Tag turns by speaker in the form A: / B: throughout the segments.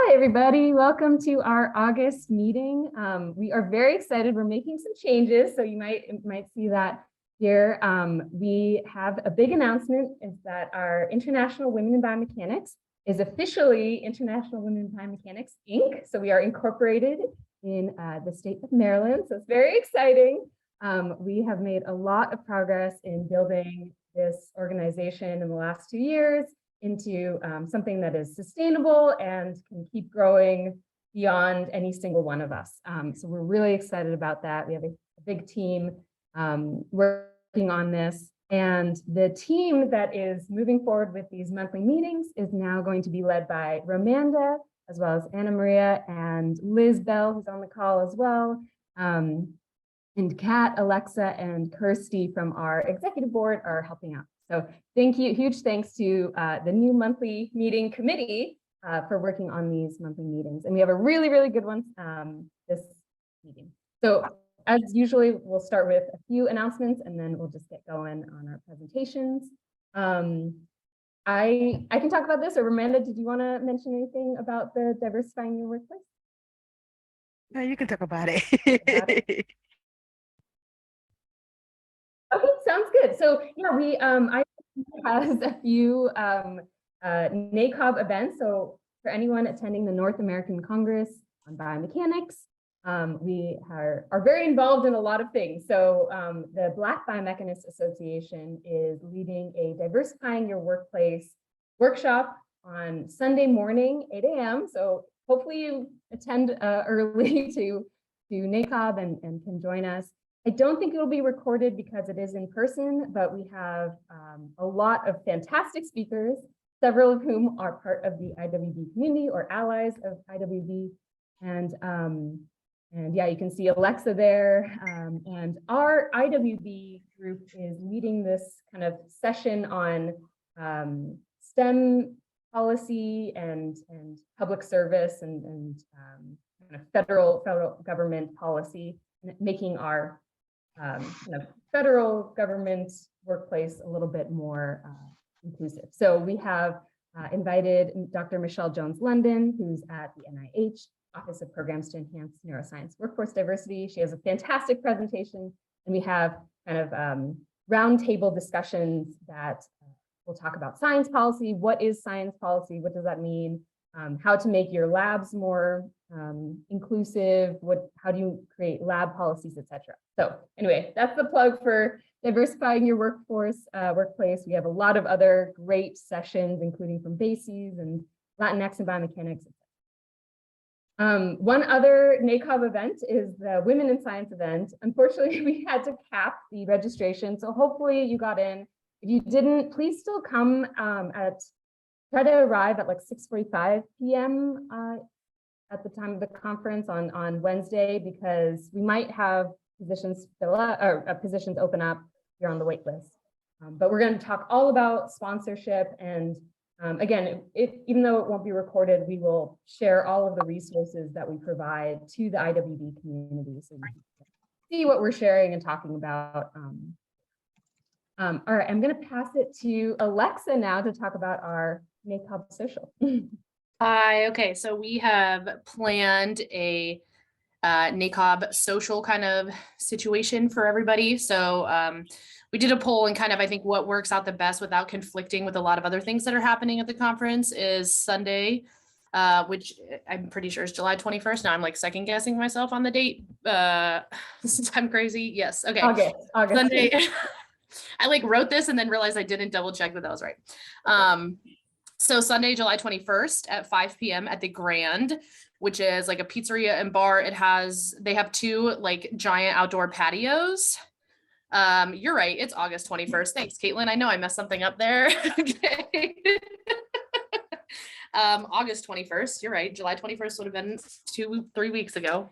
A: Hi, everybody. Welcome to our August meeting. We are very excited. We're making some changes, so you might see that here. We have a big announcement, is that our International Women in Biomechanics is officially International Women in Biomechanics, Inc. So we are incorporated in the state of Maryland, so it's very exciting. We have made a lot of progress in building this organization in the last 2 years into something that is sustainable and can keep growing beyond any single one of us. So we're really excited about that. We have a big team working on this. And the team that is moving forward with these monthly meetings is now going to be led by Romanda, as well as Anna Maria and Liz Bell, who's on the call as well. And Kat, Alexa, and Kirsty from our executive board are helping out. So thank you, huge thanks to the new monthly meeting committee for working on these monthly meetings. And we have a really, really good one this meeting. So as usually, we'll start with a few announcements and then we'll just get going on our presentations. I can talk about this, or Amanda, did you want to mention anything about the diversifying your workplace?
B: No, you can talk about it.
A: Okay, sounds good. So yeah, I has a few NACOB events. So for anyone attending the North American Congress on Biomechanics, we are very involved in a lot of things. So the Black Biomechanics Association is leading a Diversifying Your Workplace workshop on Sunday morning, 8 a.m. So hopefully you attend early to NACOB and can join us. I don't think it will be recorded because it is in person, but we have a lot of fantastic speakers, several of whom are part of the IWB community or allies of IWB. And yeah, you can see Alexa there. And our IWB group is leading this kind of session on STEM policy and public service and kind of federal government policy, making our kind of federal government workplace a little bit more inclusive. So we have invited Dr. Michelle Jones-London, who's at the NIH Office of Programs to Enhance Neuroscience Workforce Diversity. She has a fantastic presentation, and we have kind of roundtable discussions that will talk about science policy. What is science policy? What does that mean? How to make your labs more inclusive, how do you create lab policies, etc. So anyway, that's the plug for diversifying your workplace. We have a lot of other great sessions, including from BASES and Latinx and Biomechanics. One other NACOB event is the Women in Science event. Unfortunately, we had to cap the registration, so hopefully you got in. If you didn't, please still come try to arrive at like 6:45 p.m. At the time of the conference on Wednesday, because we might have positions fill up or positions open up here on the wait list. But we're going to talk all about sponsorship. And again, even though it won't be recorded, we will share all of the resources that we provide to the IWB community, so you can see what we're sharing and talking about. All right, I'm going to pass it to Alexa now to talk about our NACOB social.
C: Hi, okay, so we have planned a NACOB social kind of situation for everybody. So we did a poll, and kind of I think what works out the best without conflicting with a lot of other things that are happening at the conference is Sunday, which I'm pretty sure is July 21st. Now I'm like second guessing myself on the date. Since I'm crazy. Yes, okay.
A: August.
C: Sunday. I like wrote this and then realized I didn't double check that was right. So Sunday, July 21st at 5 p.m. at the Grand, which is like a pizzeria and bar. They have 2 like giant outdoor patios. You're right. It's August 21st. Thanks, Caitlin. I know I messed something up there. Okay. August 21st. You're right. July 21st would have been 2-3 weeks ago.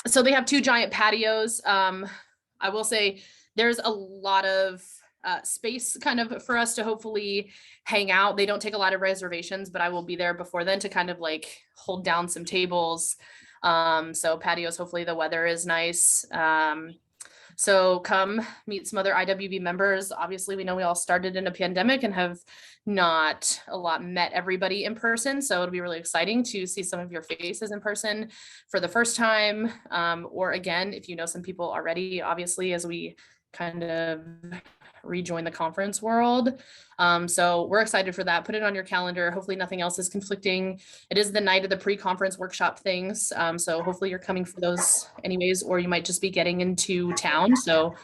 C: So they have 2 giant patios. I will say there's a lot of space kind of for us to hopefully hang out. They don't take a lot of reservations, but I will be there before then to kind of like hold down some tables. So patios, hopefully the weather is nice. So come meet some other IWB members. Obviously, we know we all started in a pandemic and have not a lot met everybody in person. So it'll be really exciting to see some of your faces in person for the first time. Or again, if you know some people already, obviously, as we kind of rejoin the conference world. So we're excited for that. Put it on your calendar. Hopefully nothing else is conflicting. It is the night of the pre-conference workshop things. So hopefully you're coming for those anyways, or you might just be getting into town. So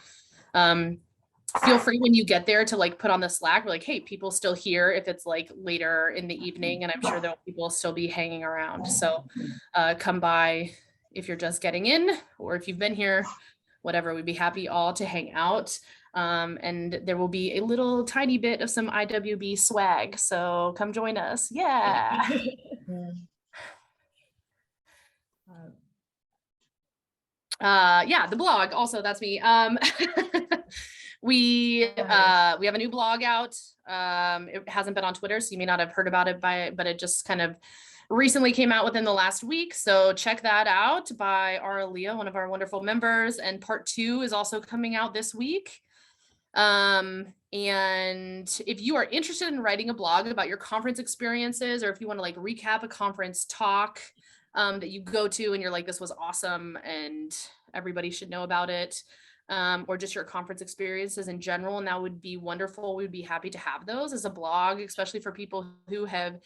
C: feel free when you get there to like put on the Slack, we're like, hey, people still here if it's like later in the evening, and I'm sure there'll people still be hanging around. So come by if you're just getting in, or if you've been here, whatever, we'd be happy all to hang out. And there will be a little tiny bit of some IWB swag. So come join us. Yeah. Yeah, the blog also, that's me. We have a new blog out. It hasn't been on Twitter, so you may not have heard about it but it just kind of recently came out within the last week. So check that out by Leah, one of our wonderful members. And part 2 is also coming out this week. And if you are interested in writing a blog about your conference experiences, or if you want to like recap a conference talk that you go to and you're like, this was awesome and everybody should know about it, or just your conference experiences in general, and that would be wonderful. We'd be happy to have those as a blog, especially for people who have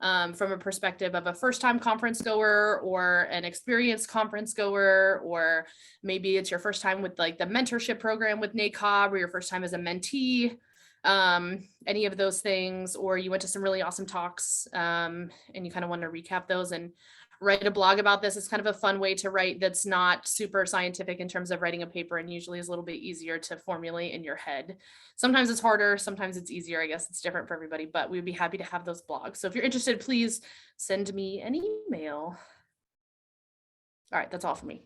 C: from a perspective of a first-time conference goer or an experienced conference goer, or maybe it's your first time with like the mentorship program with NACOB, or your first time as a mentee, any of those things, or you went to some really awesome talks and you kind of want to recap those and write a blog about this. It's kind of a fun way to write that's not super scientific in terms of writing a paper, and usually is a little bit easier to formulate in your head. Sometimes it's harder, sometimes it's easier. I guess it's different for everybody, but we'd be happy to have those blogs. So if you're interested, please send me an email. All right, that's all for me.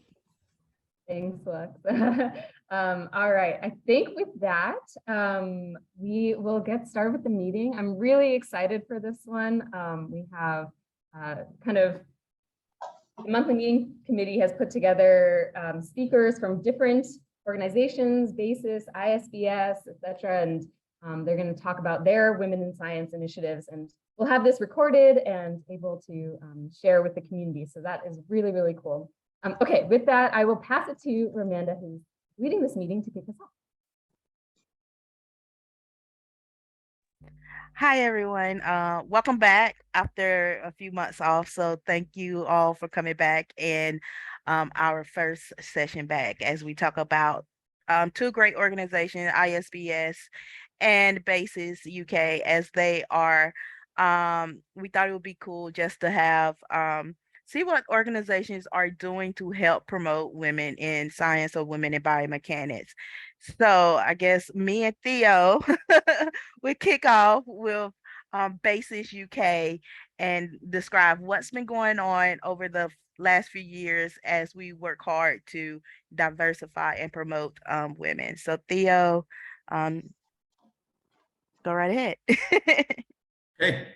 A: Thanks, Lex. All right, I think with that, we will get started with the meeting. I'm really excited for this one. We have the monthly meeting committee has put together speakers from different organizations, BASIS, ISBS, etc., and they're going to talk about their Women in Science initiatives, and we'll have this recorded and able to share with the community. So that is really, really cool. Okay, with that, I will pass it to Ramanda, who's leading this meeting, to kick us off.
B: Hi, everyone. Welcome back after a few months off. So thank you all for coming back in our first session back as we talk about 2 great organizations, ISBS and BASIS UK, as they are. We thought it would be cool just to have see what organizations are doing to help promote women in science or women in biomechanics. So I guess me and Theo will kick off with BASIS UK and describe what's been going on over the last few years as we work hard to diversify and promote women. So Theo, go right ahead.
D: Okay.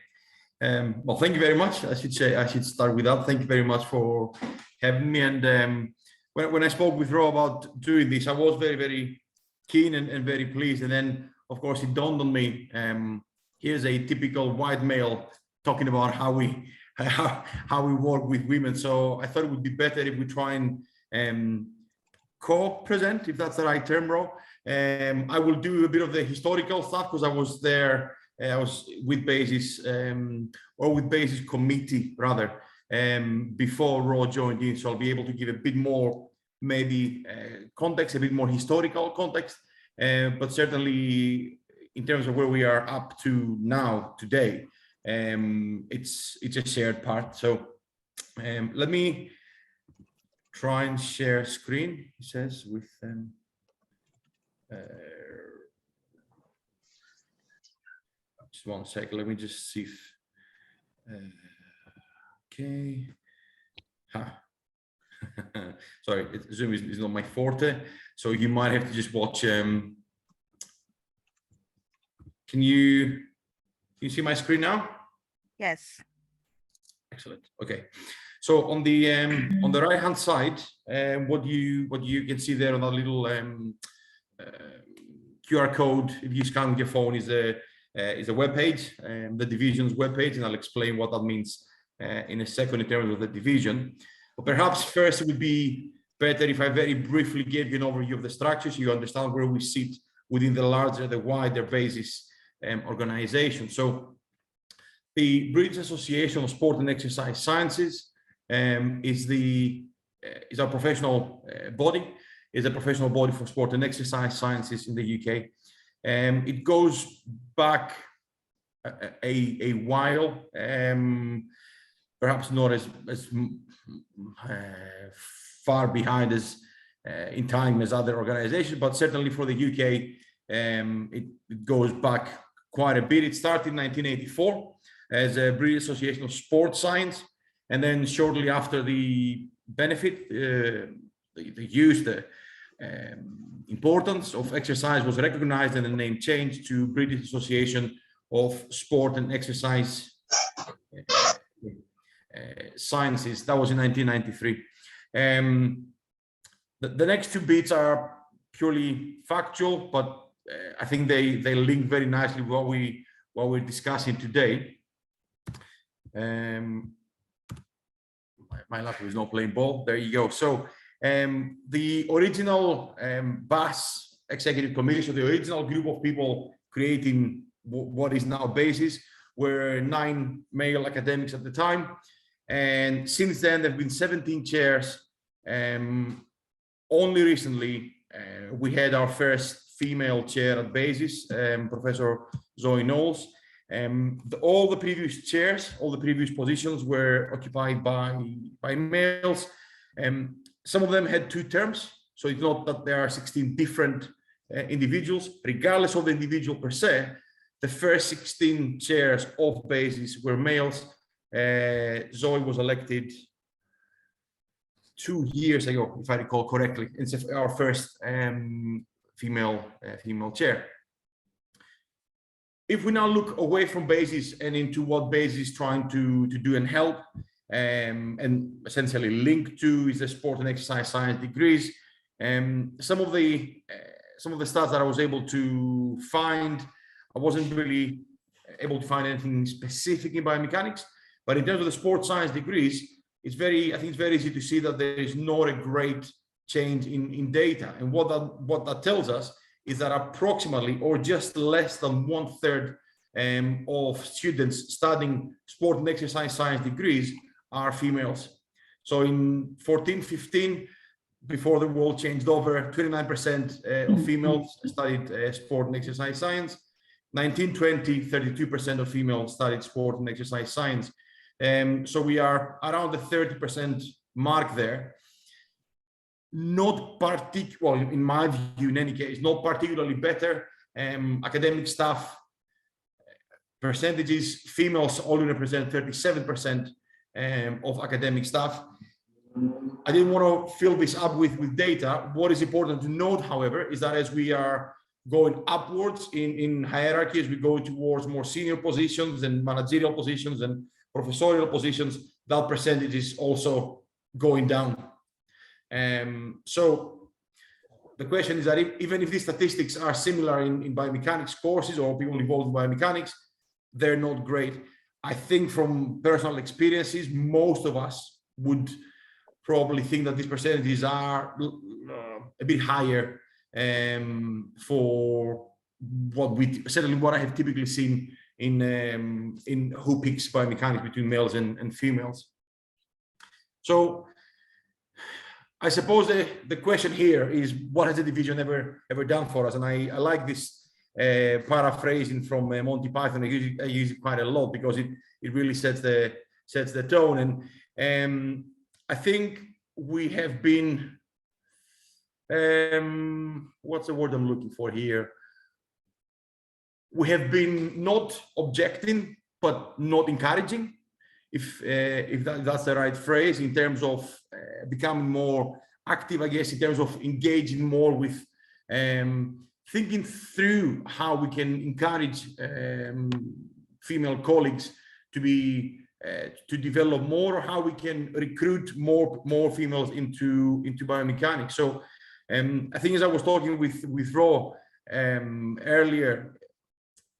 D: Well, thank you very much. I should start with that. Thank you very much for having me. And when I spoke with Ro about doing this, I was very, very keen and very pleased. And then, of course, it dawned on me, here's a typical white male talking about how we work with women. So I thought it would be better if we try and co-present, if that's the right term, Ro. I will do a bit of the historical stuff because I was there. I was with BASIS or with BASIS committee rather before Ro joined in, so I'll be able to give a bit more maybe context, a bit more historical context, but certainly in terms of where we are up to now today, it's a shared part. So let me try and share screen. It says with just one second, let me just see if, okay. Sorry, Zoom is not my forte, so you might have to just watch. Can you see my screen now?
B: Yes.
D: Excellent. Okay. So on the right hand side, what you can see there on that little QR code, if you scan with your phone, is a web page, the division's web page, and I'll explain what that means in a second in terms of the division. But perhaps first it would be better if I very briefly gave you an overview of the structure so you understand where we sit within the wider BASIS organization. So the British Association of Sport and Exercise Sciences is our professional body, is a professional body for sport and exercise sciences in the UK. It goes back a while, perhaps not as far behind as in time as other organizations, but certainly for the UK, it goes back quite a bit. It started in 1984 as a British Association of Sports Science, and then shortly after the benefit, the use, the importance of exercise was recognized, and the name changed to British Association of Sport and Exercise Sciences. That was in 1993. The next two bits are purely factual, but I think they link very nicely with what we're discussing today. My laptop is not playing ball. There you go. So the original BAS executive committee, so the original group of people creating what is now BASIS, were 9 male academics at the time. And since then, there have been 17 chairs. Only recently, we had our first female chair at BASIS, Professor Zoe Knowles. All the previous chairs, all the previous positions were occupied by males. Some of them had 2 terms, so it's not that there are 16 different individuals. Regardless of the individual per se, the first 16 chairs of BASIS were males. Zoe was elected 2 years ago, if I recall correctly. It's our first female chair. If we now look away from BASIS and into what BASIS is trying to do and help, and essentially link to, is the sport and exercise science degrees. Some of the stats that I was able to find, I wasn't really able to find anything specific in biomechanics, but in terms of the sports science degrees, I think it's very easy to see that there is not a great change in data. And what that tells us is that approximately, or just less than 1/3 of students studying sport and exercise science degrees are females. So in 14-15, before the world changed over, 29% of females studied sport and exercise science. 1920, 32% of females studied sport and exercise science. So we are around the 30% mark there. Not well, in my view, in any case, not particularly better. Academic staff percentages, females only represent 37% of academic staff. I didn't want to fill this up with data. What is important to note, however, is that as we are going upwards in hierarchy, as we go towards more senior positions and managerial positions and professorial positions, that percentage is also going down. So the question is that even if these statistics are similar in biomechanics courses or people involved in biomechanics, they're not great. I think from personal experiences, most of us would probably think that these percentages are a bit higher for certainly what I have typically seen in who picks biomechanics between males and females. So I suppose the question here is, what has the division ever done for us? And I like this paraphrasing from Monty Python. I use it quite a lot because it really sets the tone. And I think we have been, what's the word I'm looking for here? We have been not objecting, but not encouraging, if that's the right phrase, in terms of becoming more active, I guess, in terms of engaging more with thinking through how we can encourage female colleagues to be to develop more, how we can recruit more females into biomechanics. So I think, as I was talking with Ro earlier,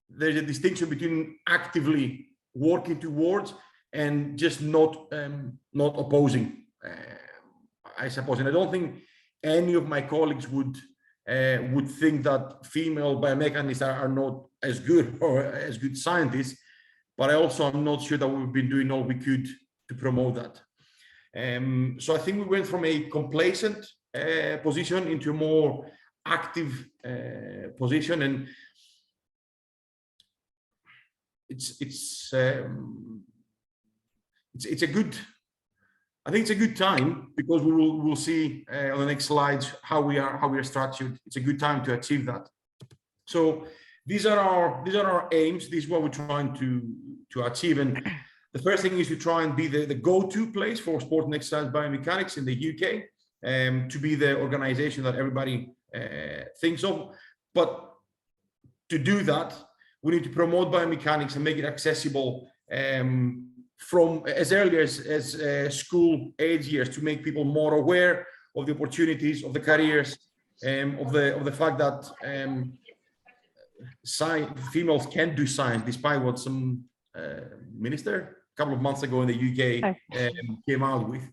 D: there's a distinction between actively working towards and just not opposing, I suppose. And I don't think any of my colleagues would think that female biomechanists are not as good or as good scientists, but I also am not sure that we've been doing all we could to promote that. So I think we went from a complacent position into a more active position, and it's a good, I think it's a good time, because we'll see on the next slides how we are structured. It's a good time to achieve that. So these are our aims. This is what we're trying to achieve. And the first thing is to try and be the go-to place for sport and exercise biomechanics in the UK, to be the organization that everybody thinks of. But to do that, we need to promote biomechanics and make it accessible from as early as school age years, to make people more aware of the opportunities, of the careers, of the fact that females can do science, despite what some minister a couple of months ago in the UK came out with.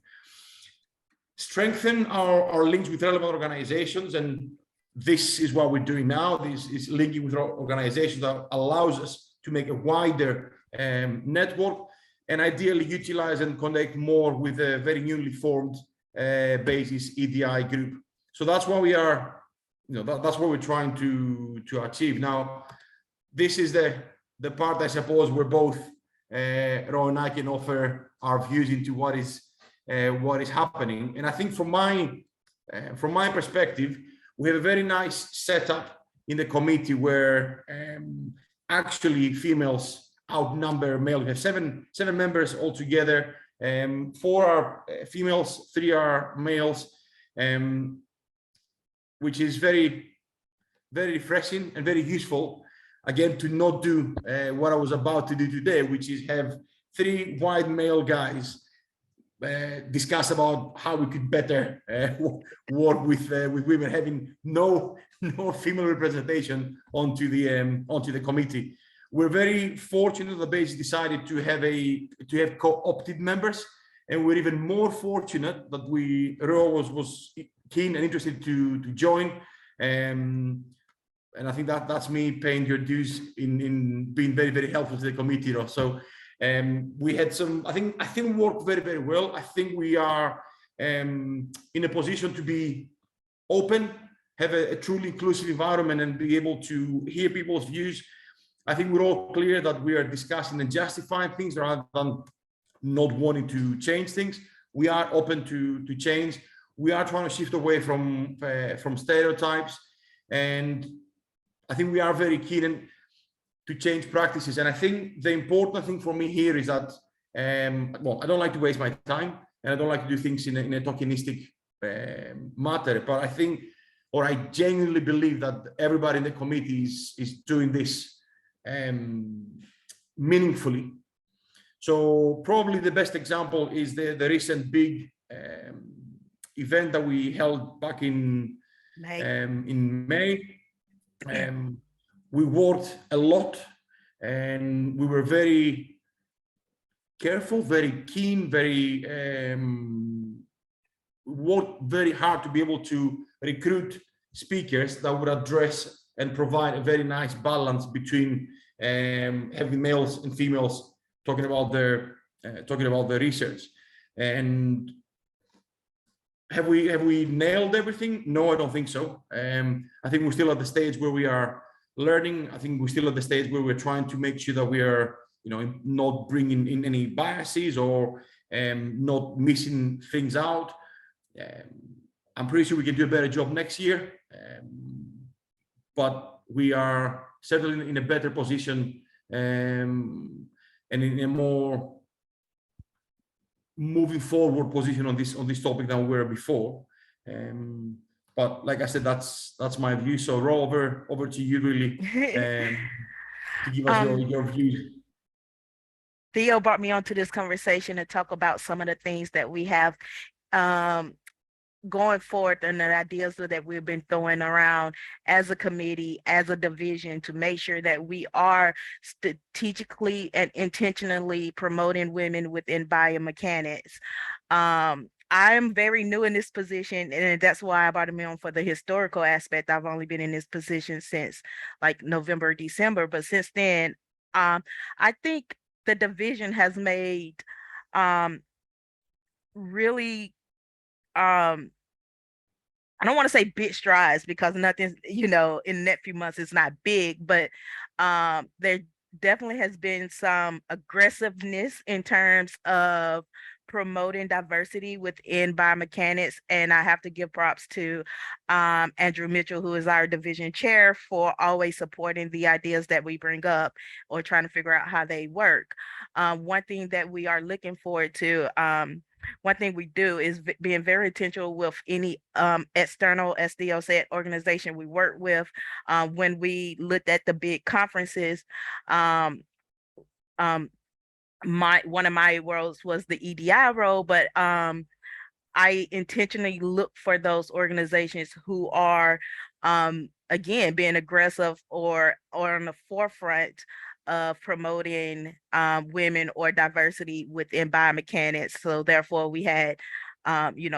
D: Strengthen our links with relevant organizations, and this is what we're doing now. This is linking with organizations that allows us to make a wider network, and ideally utilize and connect more with a very newly formed basis EDI group. So that's what we are, that's what we're trying to achieve. Now, this is the part, I suppose, where both Ro and I can offer our views into what is happening. And I think from my perspective, we have a very nice setup in the committee where actually females outnumber males. We have seven members altogether. 4 are females, 3 are males, which is very, very refreshing and very useful. Again, to not do what I was about to do today, which is have 3 white male guys discuss about how we could better work with women, having no female representation onto the committee. We're very fortunate that BASE decided to have co-opted members, and we're even more fortunate that Ro was keen and interested to join. And I think that's me paying your dues in being very, very helpful to the committee, Ro. So we had some, I think we worked very, very well. I think we are in a position to be open, have a truly inclusive environment, and be able to hear people's views. I think we're all clear that we are discussing and justifying things rather than not wanting to change things. We are open to change. We are trying to shift away from stereotypes, and I think we are very keen to change practices. And I think the important thing for me here is that, well, I don't like to waste my time, and I don't like to do things in a tokenistic matter, but I think, or I genuinely believe that everybody in the committee is doing this meaningfully. So probably the best example is the recent big event that we held back in May. We worked a lot, and we were very careful, very keen, worked very hard to be able to recruit speakers that would address and provide a very nice balance between having males and females talking about their research. And have we nailed everything? No, I don't think so. I think we're still at the stage where we are learning. I think we're still at the stage where we're trying to make sure that we are, not bringing in any biases or not missing things out. I'm pretty sure we can do a better job next year, but we are certainly in a better position and in a more moving forward position on this topic than we were before. But like I said, that's my view. So Ro, over to you really to give us your views.
B: Theo brought me onto this conversation to talk about some of the things that we have um, going forward and the ideas that we've been throwing around as a committee, as a division, to make sure that we are strategically and intentionally promoting women within biomechanics. I'm very new in this position, and that's why I brought me on for the historical aspect. I've only been in this position since like November, December, but since then, I think the division has made really I don't want to say big strides because nothing, in that few months is not big, but there definitely has been some aggressiveness in terms of promoting diversity within biomechanics. And I have to give props to Andrew Mitchell, who is our division chair, for always supporting the ideas that we bring up or trying to figure out how they work. One thing that we are looking forward to, one thing we do is being very intentional with any external, as Theo said, organization we work with. When we looked at the big conferences, um, one of my roles was the EDI role, but I intentionally look for those organizations who are, again, being aggressive or on the forefront of promoting women or diversity within biomechanics. So therefore, we had,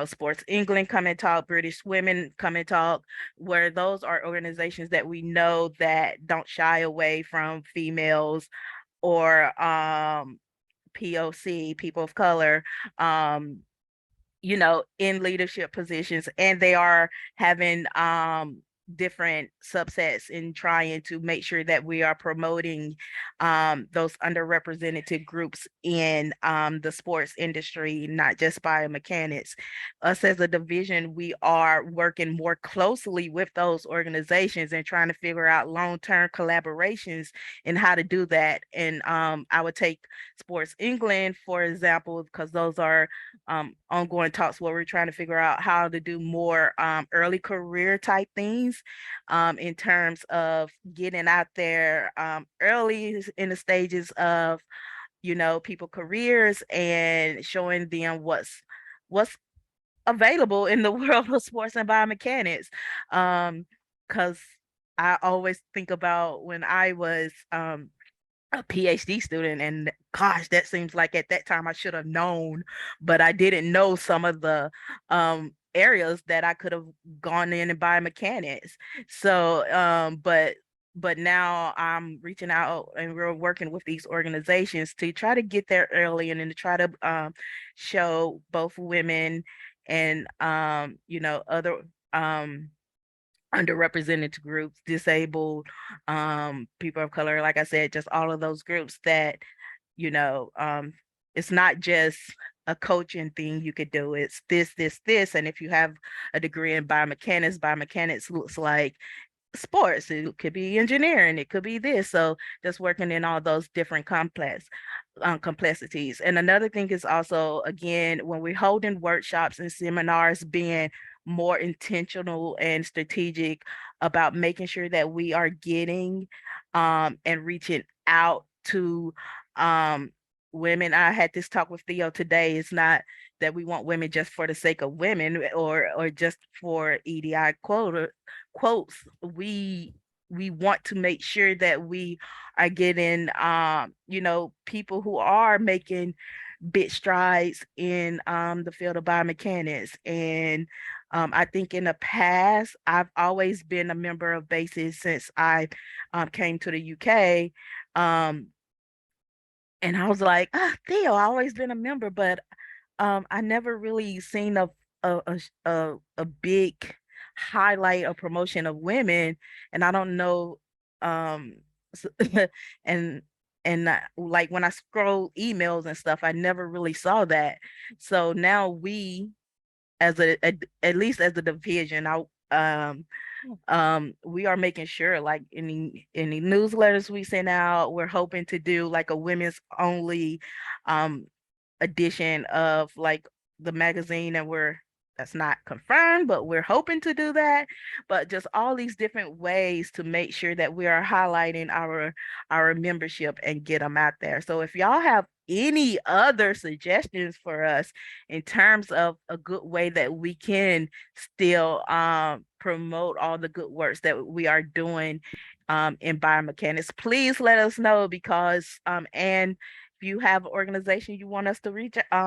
B: Sports England come and talk, British Women come and talk, where those are organizations that we know that don't shy away from females or POC, people of color, in leadership positions, and they are having different subsets in trying to make sure that we are promoting those underrepresented groups in the sports industry, not just biomechanics. Us as a division, we are working more closely with those organizations and trying to figure out long-term collaborations and how to do that. And I would take Sports England, for example, because those are ongoing talks where we're trying to figure out how to do more early career type things in terms of getting out there early in the stages of, people careers and showing them what's available in the world of sports and biomechanics. Because I always think about when I was a PhD student, and gosh, that seems like at that time I should have known, but I didn't know some of the areas that I could have gone in biomechanics. So but now I'm reaching out and we're working with these organizations to try to get there early and then to try to show both women and other underrepresented groups, disabled, people of color, like I said, just all of those groups that, it's not just a coaching thing you could do. It's this. And if you have a degree in biomechanics looks like sports, it could be engineering, it could be this. So just working in all those different complexities. And another thing is also, again, when we're holding workshops and seminars, being more intentional and strategic about making sure that we are getting and reaching out to women. I had this talk with Theo today. It's not that we want women just for the sake of women or just for EDI quotes. We want to make sure that we are getting people who are making big strides in the field of biomechanics. And I think in the past, I've always been a member of BASIS since I came to the UK. And I was like, Theo, I always been a member, but I never really seen a big highlight or promotion of women, and I don't know, and like when I scroll emails and stuff, I never really saw that. So now we, as at least as a division, we are making sure, like any newsletters we send out, we're hoping to do like a women's only edition of like the magazine, and that's not confirmed, but we're hoping to do that. But just all these different ways to make sure that we are highlighting our membership and get them out there. So if y'all have any other suggestions for us in terms of a good way that we can still promote all the good works that we are doing in biomechanics, please let us know, because and if you have an organization you want us to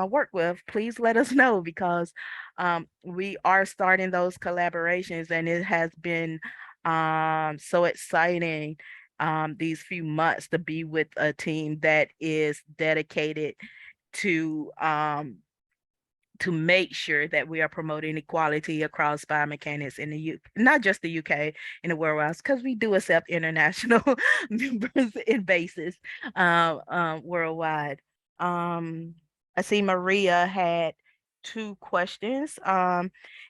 B: work with, please let us know, because we are starting those collaborations, and it has been so exciting these few months to be with a team that is dedicated to make sure that we are promoting equality across biomechanics in the not just the UK, in the world, because we do accept international members and bases worldwide. I see Maria had 2 questions.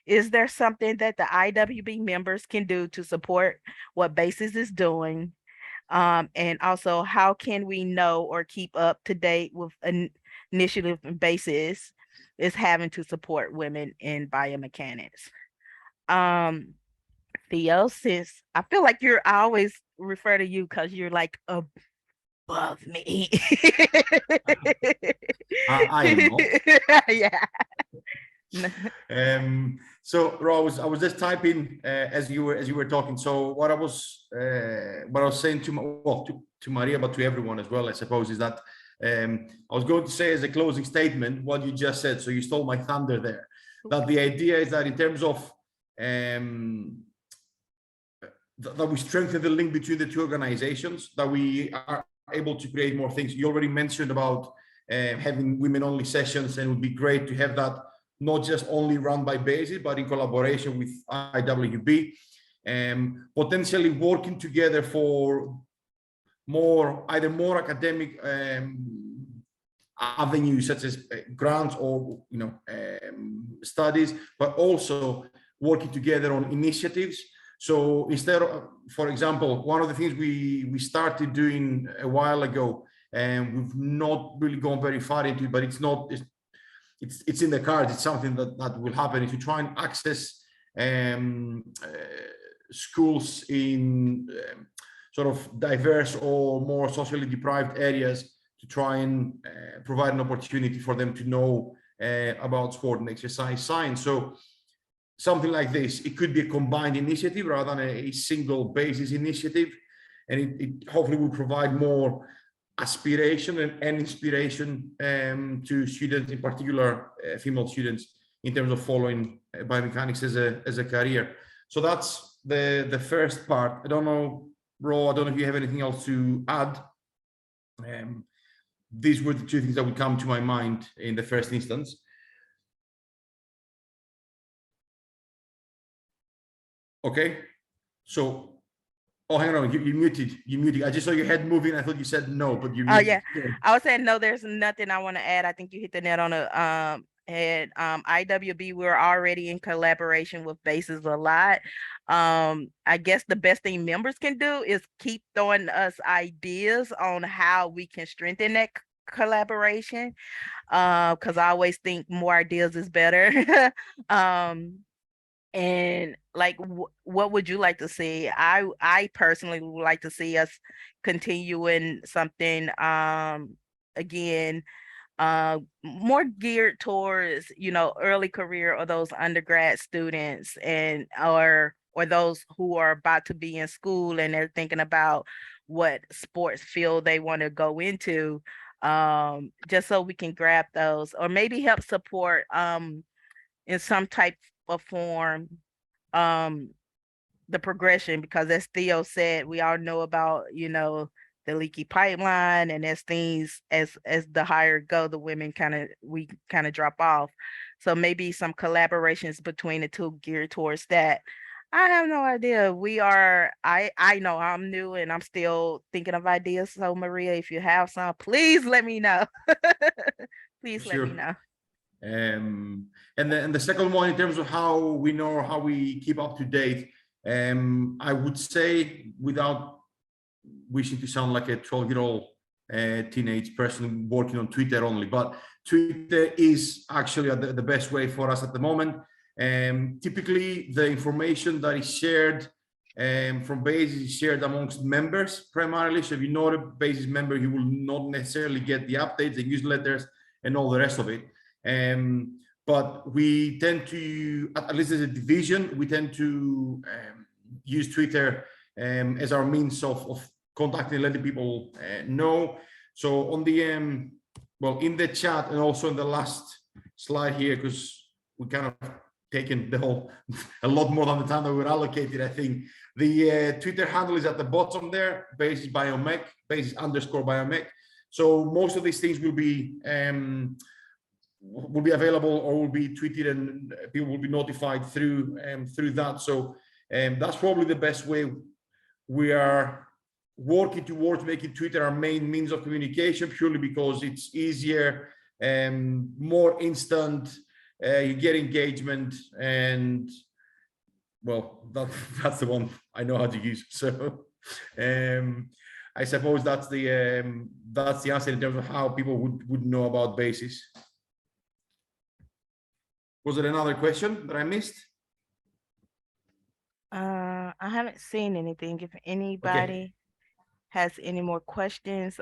B: Is there something that the IWB members can do to support what BASES is doing? And also, how can we know or keep up to date with an initiative and BASES is having to support women in biomechanics? Theo, since I feel like I always refer to you because you're like above me.
D: I am not.
B: Yeah.
D: So Rose, I was just typing as you were talking. So what I was saying to Maria, but to everyone as well, I suppose, is that I was going to say as a closing statement what you just said. So you stole my thunder there. That the idea is that in terms of that we strengthen the link between the 2 organizations, that we are able to create more things. You already mentioned about having women-only sessions, and it would be great to have that not just only run by BASES, but in collaboration with IWB, potentially working together for either more academic avenues such as grants or studies, but also working together on initiatives. So instead of, for example, one of the things we started doing a while ago, and we've not really gone very far into it, but it's in the cards. It's something that will happen if you try and access schools in sort of diverse or more socially deprived areas, to try and provide an opportunity for them to know about sport and exercise science. So something like this, it could be a combined initiative rather than a single BASES initiative, and it hopefully will provide more aspiration and inspiration to students, in particular female students, in terms of following biomechanics as a career. So that's the first part. I don't know, Ro, I don't know if you have anything else to add. These were the 2 things that would come to my mind in the first instance. Okay, so, oh, hang on, you muted. I just saw your head moving. I thought you said no, but you muted.
B: Oh yeah, I was saying no, there's nothing I want to add. I think you hit the net on the head. IWB, we're already in collaboration with BASES a lot. I guess the best thing members can do is keep throwing us ideas on how we can strengthen that collaboration, because I always think more ideas is better. And like, what would you like to see? I personally would like to see us continuing something again more geared towards early career, or those undergrad students, and or those who are about to be in school and they're thinking about what sports field they want to go into, just so we can grab those, or maybe help support in some type of form the progression, because as Theo said, we all know about the leaky pipeline, and as things as the higher go, the women we kind of drop off. So maybe some collaborations between the 2 geared towards that. I have no idea. I know I'm new and I'm still thinking of ideas. So Maria, if you have some, please let me know. Please
D: Sure.
B: let me know.
D: And the second one, in terms of how we know, how we keep up to date, I would say, without wishing to sound like a 12-year-old teenage person working on Twitter only, but Twitter is actually the best way for us at the moment. Typically, the information that is shared from Basis is shared amongst members primarily. So if you're not a Basis member, you will not necessarily get the updates, the newsletters, and all the rest of it. But we tend to, at least as a division, we tend to use Twitter as our means of contacting, letting people know. So on the well, in the chat and also in the last slide here, because we kind of taken the whole a lot more than the time that we were allocated, I think. The Twitter handle is at the bottom there, basis biomech, basis_biomech. So most of these things will be available or will be tweeted, and people will be notified through that. So that's probably the best way. We are working towards making Twitter our main means of communication, purely because it's easier and more instant. You get engagement, and well, that's the one I know how to use. So I suppose that's the answer in terms of how people would know about Basis. Was there another question that I missed?
B: I haven't seen anything. If anybody has any more questions,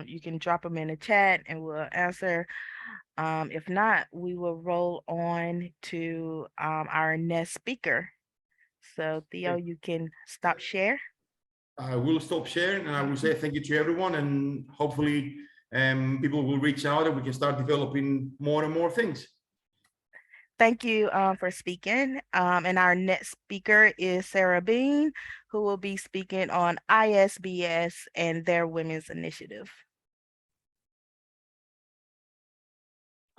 B: you can drop them in the chat and we'll answer. If not, we will roll on to our next speaker. So Theo, you can stop share.
D: I will stop sharing, and I will say thank you to everyone, and hopefully people will reach out and we can start developing more and more things.
B: Thank you for speaking. And our next speaker is Sarah Bean, who will be speaking on ISBS and their women's initiative.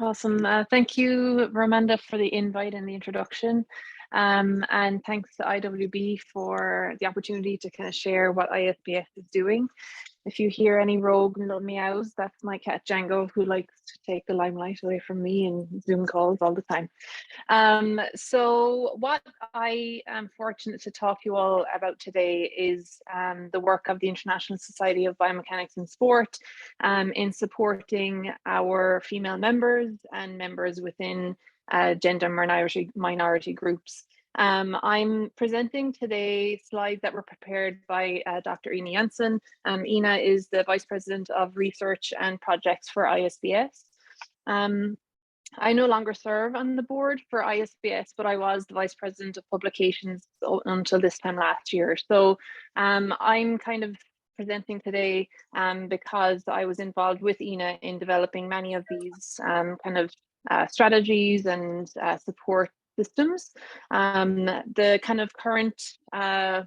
E: Awesome. Thank you, Romanda, for the invite and the introduction. And thanks to IWB for the opportunity to kind of share what ISBS is doing. If you hear any rogue little meows, that's my cat Django, who likes to take the limelight away from me in Zoom calls all the time. So what I am fortunate to talk to you all about today is the work of the International Society of Biomechanics in Sport in supporting our female members and members within gender minority groups. I'm presenting today slides that were prepared by Dr. Ina Janssen. Ina is the Vice President of Research and Projects for ISBS. I no longer serve on the board for ISBS, but I was the Vice President of Publications until this time last year. So I'm kind of presenting today because I was involved with Ina in developing many of these kind of strategies and support systems. The kind of current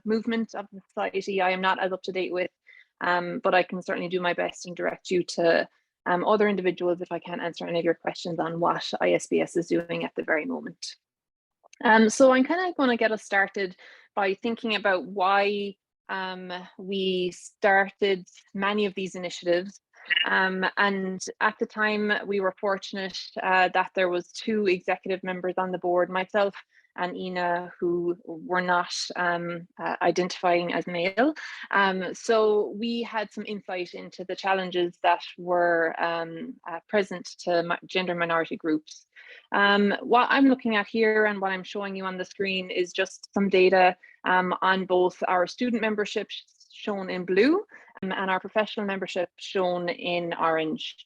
E: movement of the society I am not as up to date with, but I can certainly do my best and direct you to other individuals if I can't answer any of your questions on what ISBS is doing at the very moment. So I'm kind of going to get us started by thinking about why we started many of these initiatives. And at the time, we were fortunate that there was 2 executive members on the board, myself and Ina, who were not identifying as male. So we had some insight into the challenges that were present to gender minority groups. What I'm looking at here and what I'm showing you on the screen is just some data on both our student membership shown in blue and our professional membership shown in orange.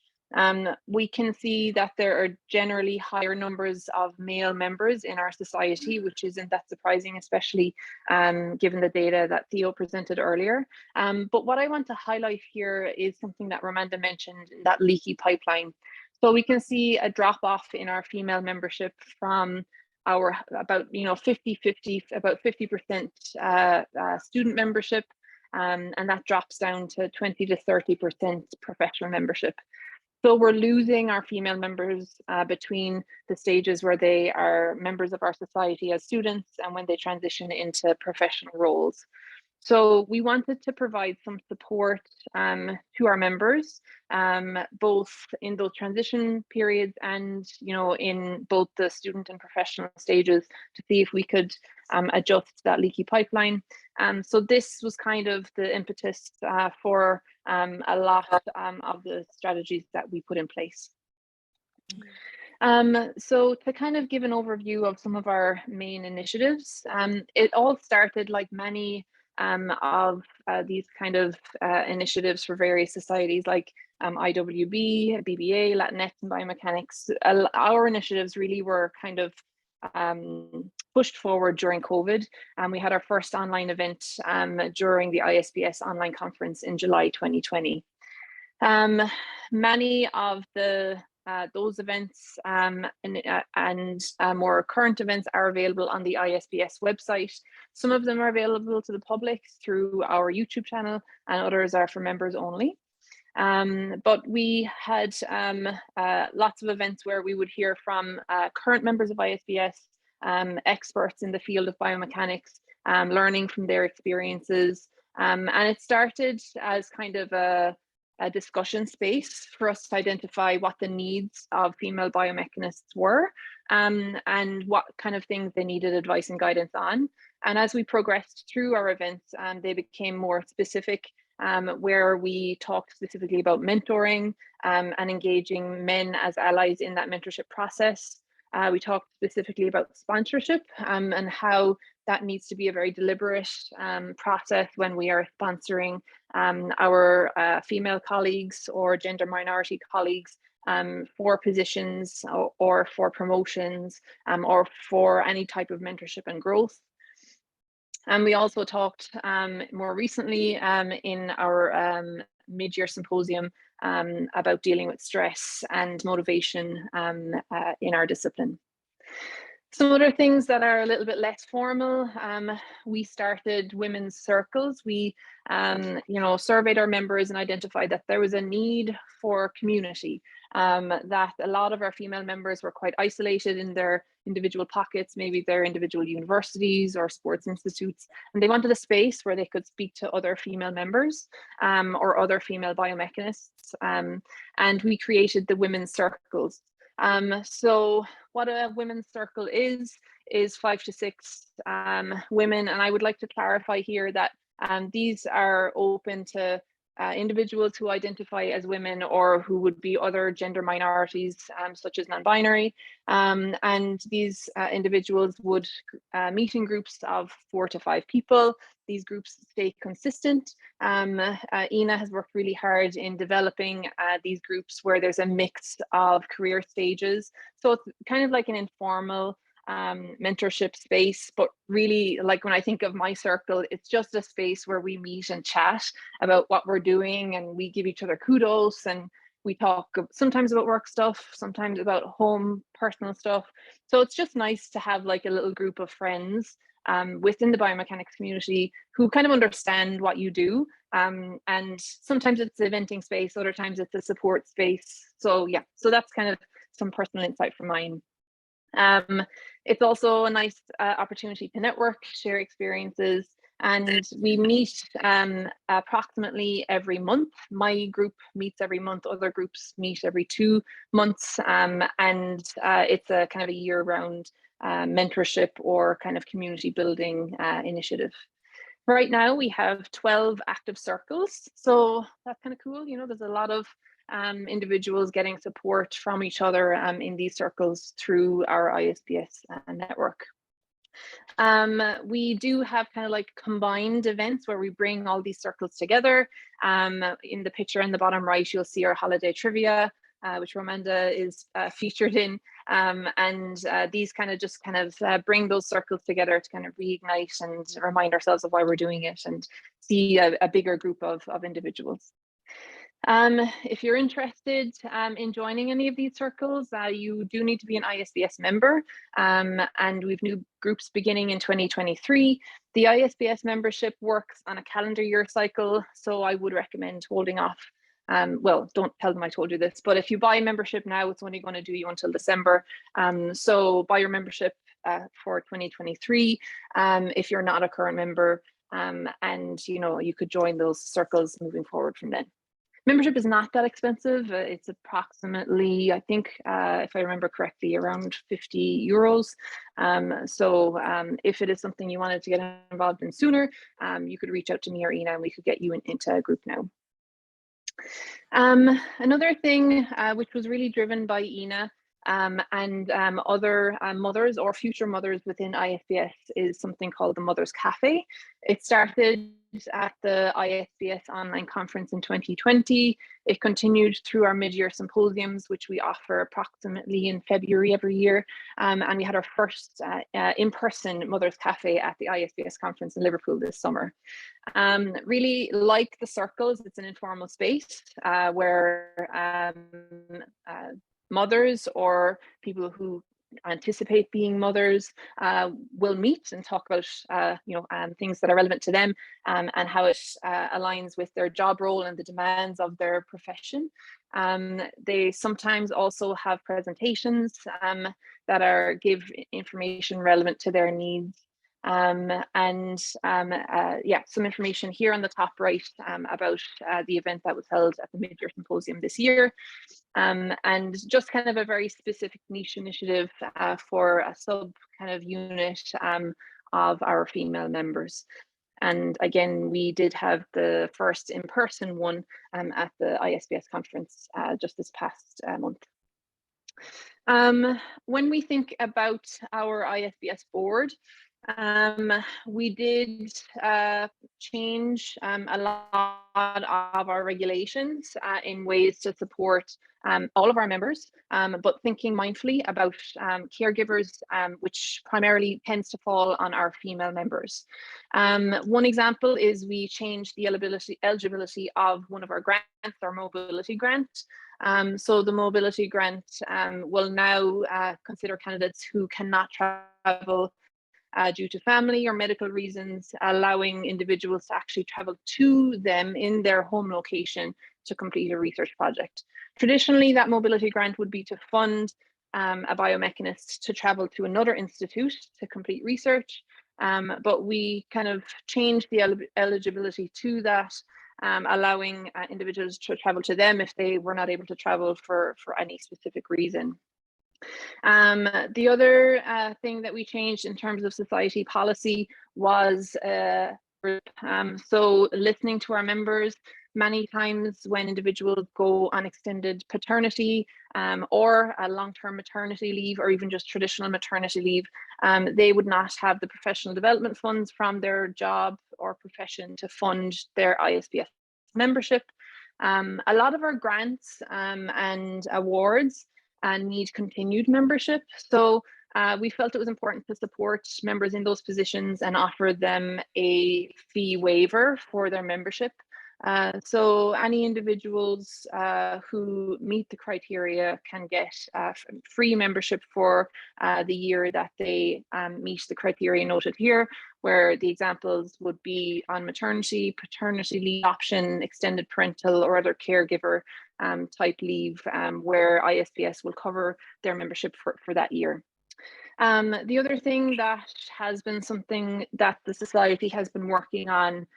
E: We can see that there are generally higher numbers of male members in our society, which isn't that surprising, especially given the data that Theo presented earlier. But what I want to highlight here is something that Romanda mentioned, that leaky pipeline. So we can see a drop off in our female membership from our about 50-50, about 50% student membership, and that drops down to 20 to 30% professional membership. So we're losing our female members between the stages where they are members of our society as students and when they transition into professional roles. So we wanted to provide some support to our members, both in those transition periods and in both the student and professional stages, to see if we could adjust that leaky pipeline. So this was kind of the impetus for a lot of the strategies that we put in place. So to kind of give an overview of some of our main initiatives, it all started like many of these kind of initiatives for various societies like IWB, BBA, Latinx, and Biomechanics. Our initiatives really were kind of pushed forward during COVID. We had our first online event during the ISBS online conference in July 2020. Many of those events and more current events are available on the ISBS website. Some of them are available to the public through our YouTube channel, and others are for members only. But we had lots of events where we would hear from current members of ISBS, experts in the field of biomechanics, learning from their experiences. And it started as kind of a discussion space for us to identify what the needs of female biomechanists were, and what kind of things they needed advice and guidance on. And as we progressed through our events, they became more specific, where we talked specifically about mentoring and engaging men as allies in that mentorship process. We talked specifically about sponsorship and how that needs to be a very deliberate process when we are sponsoring our female colleagues or gender minority colleagues for positions or for promotions or for any type of mentorship and growth. And we also talked more recently in our mid-year symposium about dealing with stress and motivation in our discipline. Some other things that are a little bit less formal, we started women's circles. We surveyed our members and identified that there was a need for community, that a lot of our female members were quite isolated in their individual pockets, maybe their individual universities or sports institutes, and they wanted a space where they could speak to other female members or other female biomechanists, and we created the women's circles. So what a women's circle is 5 to 6 women, and I would like to clarify here that these are open to individuals who identify as women or who would be other gender minorities, such as non-binary, and these individuals would meet in groups of 4 to 5 people. These groups stay consistent. Ina has worked really hard in developing these groups where there's a mix of career stages. So it's kind of like an informal mentorship space, but really, like when I think of my circle, it's just a space where we meet and chat about what we're doing, and we give each other kudos, and we talk sometimes about work stuff, sometimes about home personal stuff. So it's just nice to have like a little group of friends within the biomechanics community who kind of understand what you do, and sometimes it's an eventing space, other times it's a support space. So yeah, so that's kind of some personal insight from mine. It's also a nice opportunity to network, share experiences, and we meet approximately every month. My group meets every month, other groups meet every 2 months, and it's a kind of a year-round mentorship or kind of community building initiative. Right now we have 12 active circles, so that's kind of cool. You know, there's a lot of individuals getting support from each other in these circles through our ISBS network. We do have kind of like combined events where we bring all these circles together. In the picture in the bottom right, you'll see our holiday trivia, which Romanda is featured in. And these kind of bring those circles together to kind of reignite and remind ourselves of why we're doing it and see a bigger group of individuals. If you're interested in joining any of these circles, you do need to be an ISBS member, and we've new groups beginning in 2023. The ISBS membership works on a calendar year cycle, so I would recommend holding off. Well, don't tell them I told you this, but if you buy a membership now, it's only going to do you until December. So buy your membership for 2023 if you're not a current member, and you could join those circles moving forward from then. Membership is not that expensive. It's approximately, I think, if I remember correctly, around 50 euros. So if it is something you wanted to get involved in sooner, you could reach out to me or Ina and we could get you into a group now. Another thing which was really driven by Ina Other mothers or future mothers within ISBS is something called the Mothers Cafe. It started at the ISBS online conference in 2020. It continued through our mid-year symposiums, which we offer approximately in February every year. And we had our first in-person Mothers Cafe at the ISBS conference in Liverpool this summer. Really like the circles, it's an informal space where mothers or people who anticipate being mothers will meet and talk about things that are relevant to them and how it aligns with their job role and the demands of their profession. They sometimes also have presentations that give information relevant to their needs. Some information here on the top right about the event that was held at the mid-year symposium this year. And just kind of a very specific niche initiative for a sub kind of unit of our female members. And again, we did have the first in-person one at the ISBS conference just this past month. When we think about our ISBS board, we did change a lot of our regulations in ways to support all of our members, but thinking mindfully about caregivers, which primarily tends to fall on our female members. One example is we changed the eligibility of one of our grants, our mobility grant. So the mobility grant will now consider candidates who cannot travel due to family or medical reasons, allowing individuals to actually travel to them in their home location to complete a research project. Traditionally, that mobility grant would be to fund a biomechanist to travel to another institute to complete research, but we kind of changed the eligibility to that, allowing individuals to travel to them if they were not able to travel for any specific reason. The other thing that we changed in terms of society policy was so listening to our members. Many times when individuals go on extended paternity or a long-term maternity leave, or even just traditional maternity leave, they would not have the professional development funds from their job or profession to fund their ISBS membership. A lot of our grants and awards need continued membership. So we felt it was important to support members in those positions and offer them a fee waiver for their membership. So any individuals who meet the criteria can get free membership for the year that they meet the criteria noted here, where the examples would be on maternity, paternity leave option, extended parental or other caregiver type leave, where ISBS will cover their membership for that year. The other thing that has been something that the Society has been working on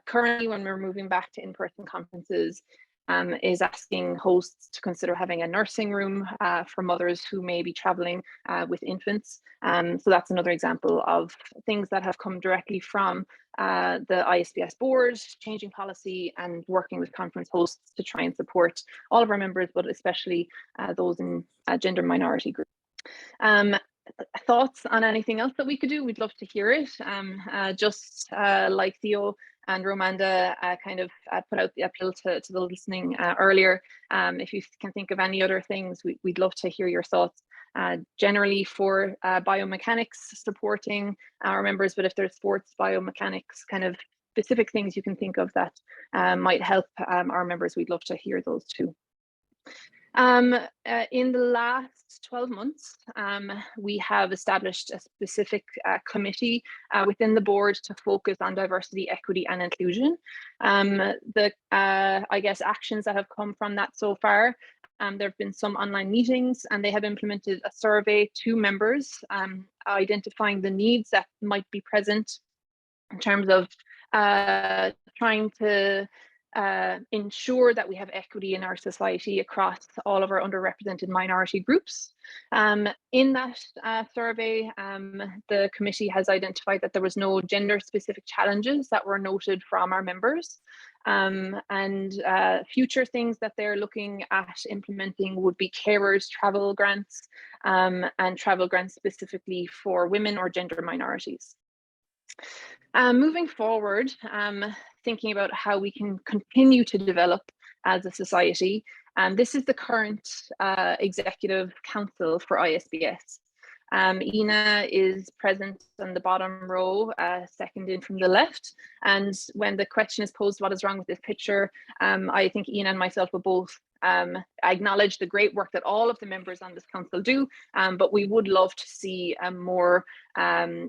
E: currently when we're moving back to in-person conferences is asking hosts to consider having a nursing room for mothers who may be traveling with infants. So that's another example of things that have come directly from the ISBS board, changing policy and working with conference hosts to try and support all of our members, but especially those in gender minority groups. Thoughts on anything else that we could do? We'd love to hear it. Just like Theo and Romanda kind of put out the appeal to the listening earlier. If you can think of any other things, we'd love to hear your thoughts. Generally for biomechanics supporting our members, but if there's sports biomechanics kind of specific things you can think of that might help our members, we'd love to hear those too. In the last 12 months, we have established a specific committee within the board to focus on diversity, equity, and inclusion. I guess actions that have come from that so far, there have been some online meetings, and they have implemented a survey to members, identifying the needs that might be present in terms of trying to ensure that we have equity in our society across all of our underrepresented minority groups. In that survey, the committee has identified that there was no gender-specific challenges that were noted from our members. Future things that they're looking at implementing would be carers travel grants, and travel grants specifically for women or gender minorities. Moving forward, thinking about how we can continue to develop as a society, this is the current Executive Council for ISBS. Ina is present on the bottom row, second in from the left. And when the question is posed, what is wrong with this picture? I think Ina and myself will both acknowledge the great work that all of the members on this council do, but we would love to see a more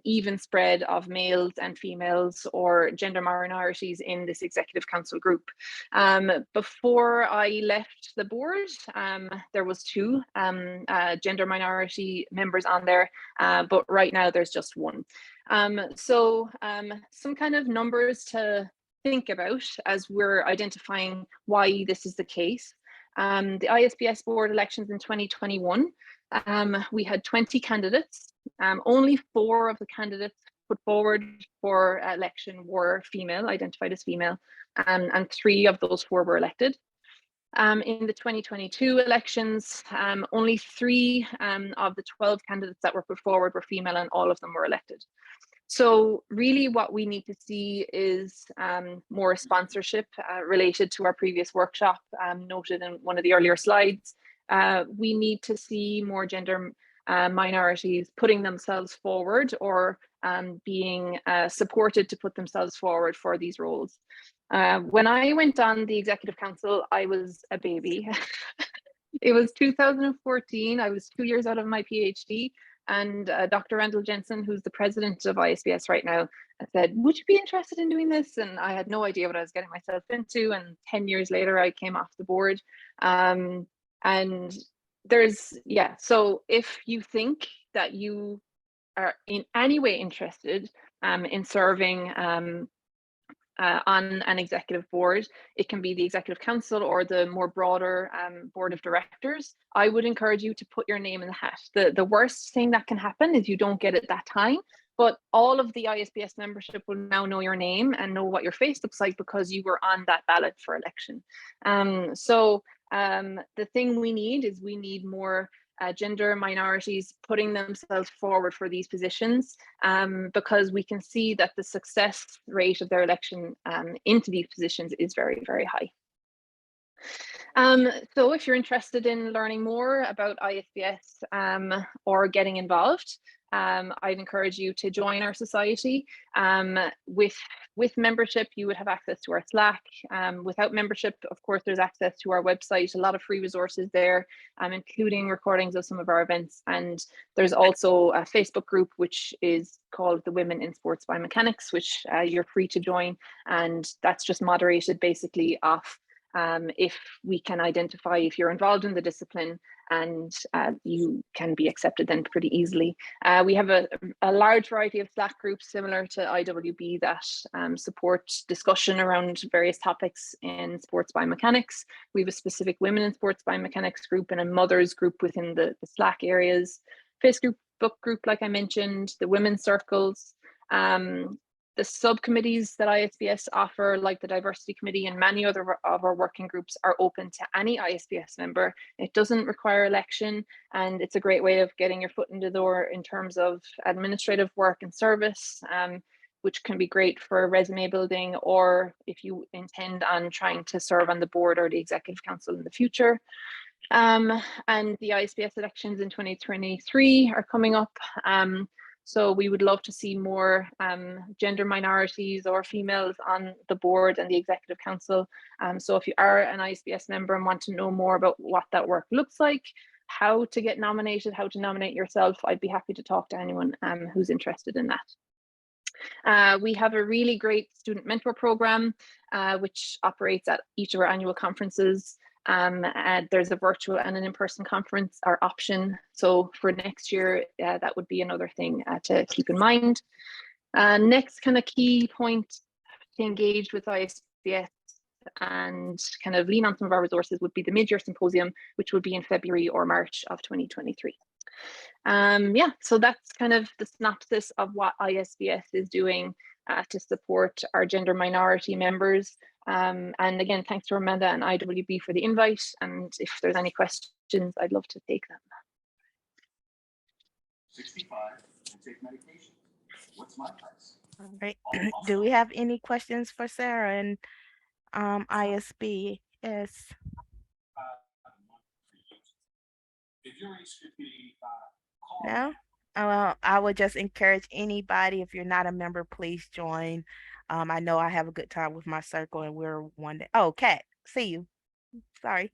E: even spread of males and females or gender minorities in this executive council group. Before I left the board, there was 2 gender minority members on there, but right now there's just 1. Some kind of numbers to think about as we're identifying why this is the case. The ISBS board elections in 2021, we had 20 candidates. Only 4 of the candidates put forward for election were female, identified as female, and 3 of those 4 were elected. In the 2022 elections, only 3 of the 12 candidates that were put forward were female, and all of them were elected. So really what we need to see is more sponsorship related to our previous workshop noted in one of the earlier slides. We need to see more gender minorities putting themselves forward or being supported to put themselves forward for these roles. When I went on the Executive Council, I was a baby. It was 2014. I was 2 years out of my PhD. And Dr. Randall Jensen, who's the president of ISBS right now, said, would you be interested in doing this? And I had no idea what I was getting myself into. And 10 years later, I came off the board. And there's, yeah, so if you think that you are in any way interested in serving on an executive board, it can be the executive council or the more broader board of directors, I would encourage you to put your name in the hat. The worst thing that can happen is you don't get it that time, but all of the ISBS membership will now know your name and know what your face looks like because you were on that ballot for election. The thing we need is we need more gender minorities putting themselves forward for these positions, because we can see that the success rate of their election into these positions is very, very high. So if you're interested in learning more about ISBS or getting involved, I'd encourage you to join our society. With membership, you would have access to our Slack. Without membership, of course, there's access to our website, a lot of free resources there, including recordings of some of our events. And there's also a Facebook group, which is called the Women in Sports Biomechanics, which you're free to join. And that's just moderated basically off if we can identify if you're involved in the discipline, and you can be accepted then pretty easily. We have a large variety of Slack groups similar to IWB that support discussion around various topics in sports biomechanics. We have a specific women in sports biomechanics group and a mothers group within the Slack areas. Facebook group, like I mentioned, the women's circles. The subcommittees that ISBS offer, like the Diversity Committee and many other of our working groups, are open to any ISBS member. It doesn't require election, and it's a great way of getting your foot in the door in terms of administrative work and service, which can be great for resume building, or if you intend on trying to serve on the board or the Executive Council in the future. And the ISBS elections in 2023 are coming up. So we would love to see more gender minorities or females on the board and the Executive Council. So if you are an ISBS member and want to know more about what that work looks like, how to get nominated, how to nominate yourself, I'd be happy to talk to anyone who's interested in that. We have a really great student mentor program, which operates at each of our annual conferences. And there's a virtual and an in-person conference or option. So for next year, that would be another thing to keep in mind. Next kind of key point to engage with ISBS and kind of lean on some of our resources would be the mid-year symposium, which would be in February or March of 2023. Yeah, so that's kind of the synopsis of what ISBS is doing to support our gender minority members. And again, thanks to Amanda and IWB for the invite. And if there's any questions, I'd love to take them.
F: 65 and take medication. What's my price?
B: All right. Do we have any questions for Sarah and ISB? Yes.
F: If you're age 50 to 85, call
B: No? Well, I would just encourage anybody, if you're not a member, please join. I know I have a good time with my circle and we're one day. Oh, Kat, see you. Sorry.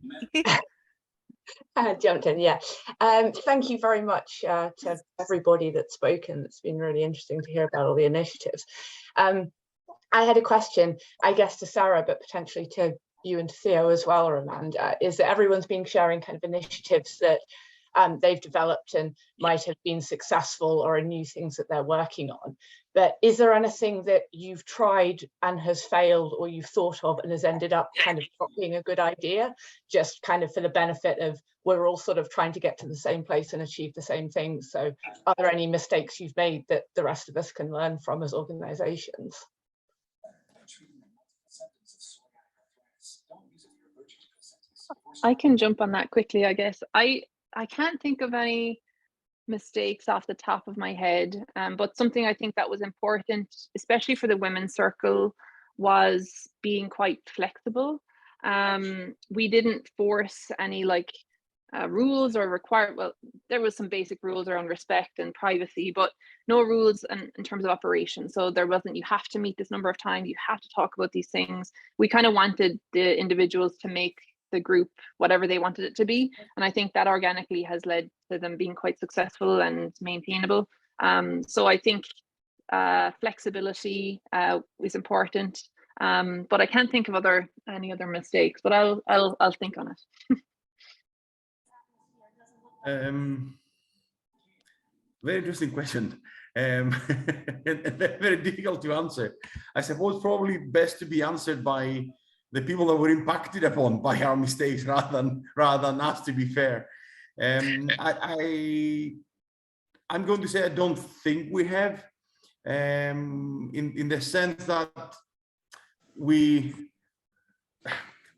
G: Jumped in, yeah. Thank you very much to everybody that's spoken. It's been really interesting to hear about all the initiatives. I had a question, I guess, to Sarah, but potentially to you and to Theo as well, or Amanda, is that everyone's been sharing kind of initiatives that they've developed and might have been successful or are new things that they're working on. But is there anything that you've tried and has failed, or you've thought of and has ended up kind of not being a good idea, just kind of for the benefit of we're all sort of trying to get to the same place and achieve the same things? So are there any mistakes you've made that the rest of us can learn from as organizations?
E: I can jump on that quickly, I guess. I can't think of any mistakes off the top of my head, but something I think that was important, especially for the women's circle, was being quite flexible. We didn't force any rules or require, well, there was some basic rules around respect and privacy, but no rules in terms of operation. So there wasn't, you have to meet this number of times, you have to talk about these things. We kind of wanted the individuals to make the group whatever they wanted it to be, and I think that organically has led to them being quite successful and maintainable. So I think flexibility is important, but I can't think of any other mistakes, but I'll think on it.
D: Very interesting question, and very difficult to answer. I suppose probably best to be answered by the people that were impacted upon by our mistakes rather than us, to be fair. I'm going to say I don't think we have, in the sense that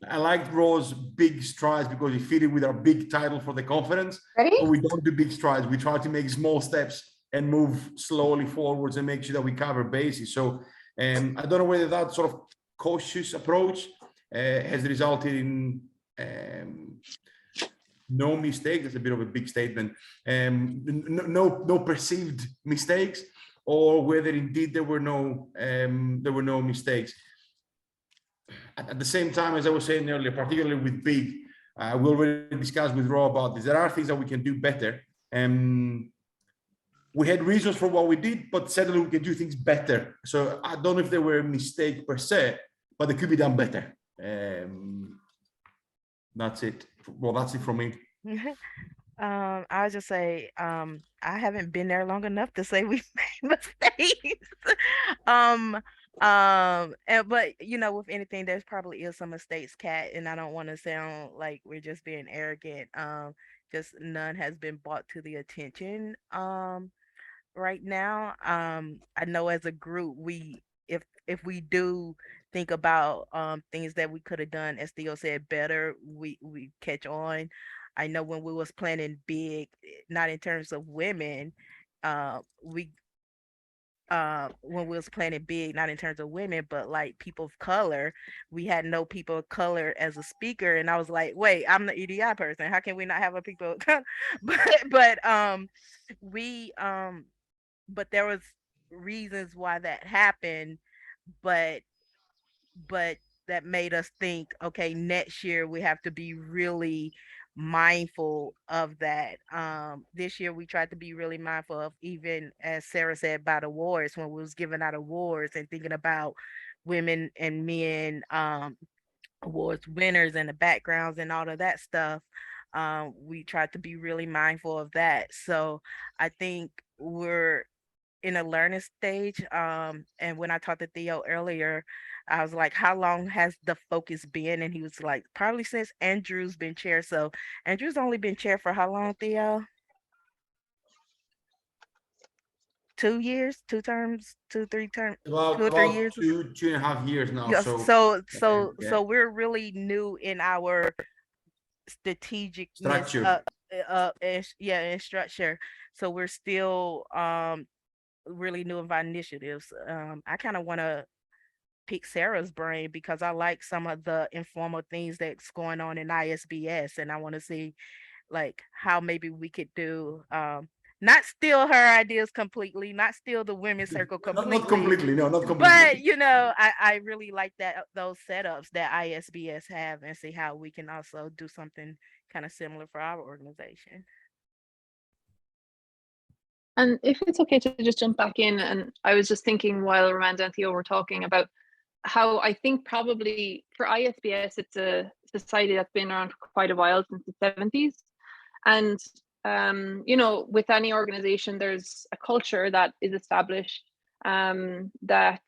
D: I liked Ro's big strides because he fitted with our big title for the conference.
G: Ready?
D: But we don't do big strides. We try to make small steps and move slowly forwards and make sure that we cover bases. So I don't know whether that sort of cautious approach has resulted in no mistake. That's a bit of a big statement. No perceived mistakes, or whether indeed there were no mistakes. At the same time, as I was saying earlier, particularly with big, we already discussed with Ro about this. There are things that we can do better. We had reasons for what we did, but certainly we can do things better. So I don't know if there were a mistake per se, but they could be done better. That's it. Well, that's it from me.
B: I would just say I haven't been there long enough to say we've made mistakes. But you know, with anything, there's probably is some mistakes, Kat, and I don't want to sound like we're just being arrogant. Just none has been brought to the attention right now. I know as a group, if we do think about things that we could have done, as Theo said, better, we catch on. I know when we was planning big, not in terms of women, when we was planning big, not in terms of women, but like people of color, we had no people of color as a speaker, and I was like, wait, I'm the EDI person. How can we not have a people? But there was reasons why that happened, but that made us think, okay, next year we have to be really mindful of that. This year we tried to be really mindful of, even as Sarah said, about awards, when we was giving out awards and thinking about women and men awards winners and the backgrounds and all of that stuff. We tried to be really mindful of that. So I think we're in a learning stage. And when I talked to Theo earlier, I was like, how long has the focus been? And he was like, probably since Andrew's been chair. So Andrew's only been chair for how long, Theo? 2 years, 2 terms, 2, 3 terms,
D: About
B: 2 or 3 years.
D: 2.5 years now.
B: Yes,
D: So yeah.
B: so we're really new in our strategic
D: Structure.
B: and structure. So we're still really new of our initiatives. I kind of want to pick Sarah's brain because I like some of the informal things that's going on in ISBS, and I want to see like how maybe we could do not steal her ideas completely, not steal the women's circle completely.
D: Not completely, no, not completely.
B: But you know, I really like that those setups that ISBS have, and see how we can also do something kind of similar for our organization.
E: And if it's okay to just jump back in, and I was just thinking while Ramanda and Theo were talking about how I think probably for ISBS, it's a society that's been around for quite a while, since the 70s. And, you know, with any organization, there's a culture that is established that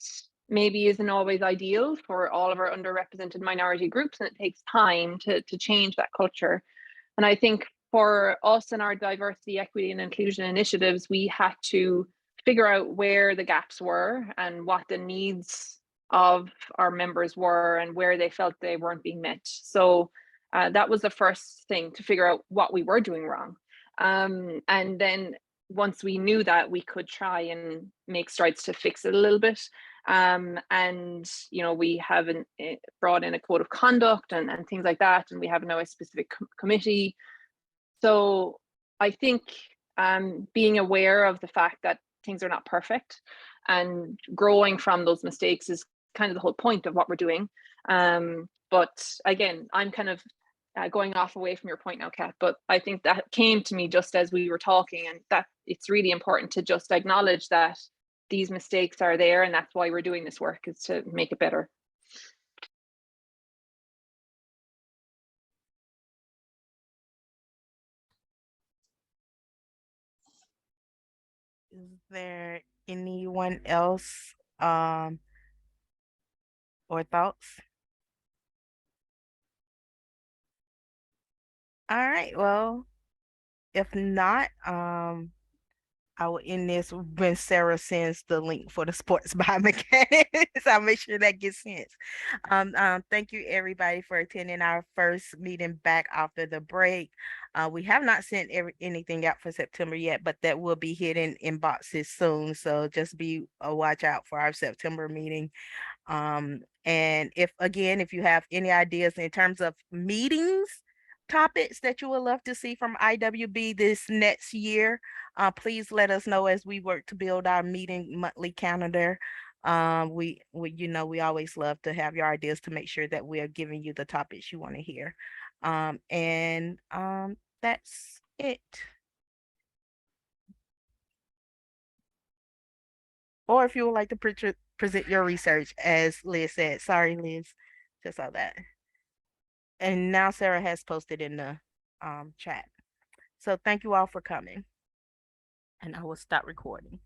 E: maybe isn't always ideal for all of our underrepresented minority groups. And it takes time to change that culture. And I think for us and our diversity, equity, and inclusion initiatives, we had to figure out where the gaps were and what the needs of our members were and where they felt they weren't being met. So that was the first thing, to figure out what we were doing wrong. And then once we knew that, we could try and make strides to fix it a little bit. And you know, we have brought in a code of conduct and things like that, and we have now a specific committee. So I think being aware of the fact that things are not perfect and growing from those mistakes is kind of the whole point of what we're doing. But again, I'm kind of going off away from your point now, Kat, but I think that came to me just as we were talking, and that it's really important to just acknowledge that these mistakes are there, and that's why we're doing this work, is to make it better.
B: Is there anyone else or thoughts? All right, well, if not, I will end this when Sarah sends the link for the sports biomechanics. I'll make sure that gets sent. Thank you everybody for attending our first meeting back after the break. We have not sent anything out for September yet, but that will be hitting inboxes soon. So just be a watch out for our September meeting. And if you have any ideas in terms of meetings, topics that you would love to see from IWB this next year, please let us know as we work to build our meeting monthly calendar. We we always love to have your ideas to make sure that we are giving you the topics you want to hear. That's it. Or if you would like to present your research, as Liz said. Sorry, Liz, just saw that. And now Sarah has posted in the chat. So thank you all for coming. And I will stop recording.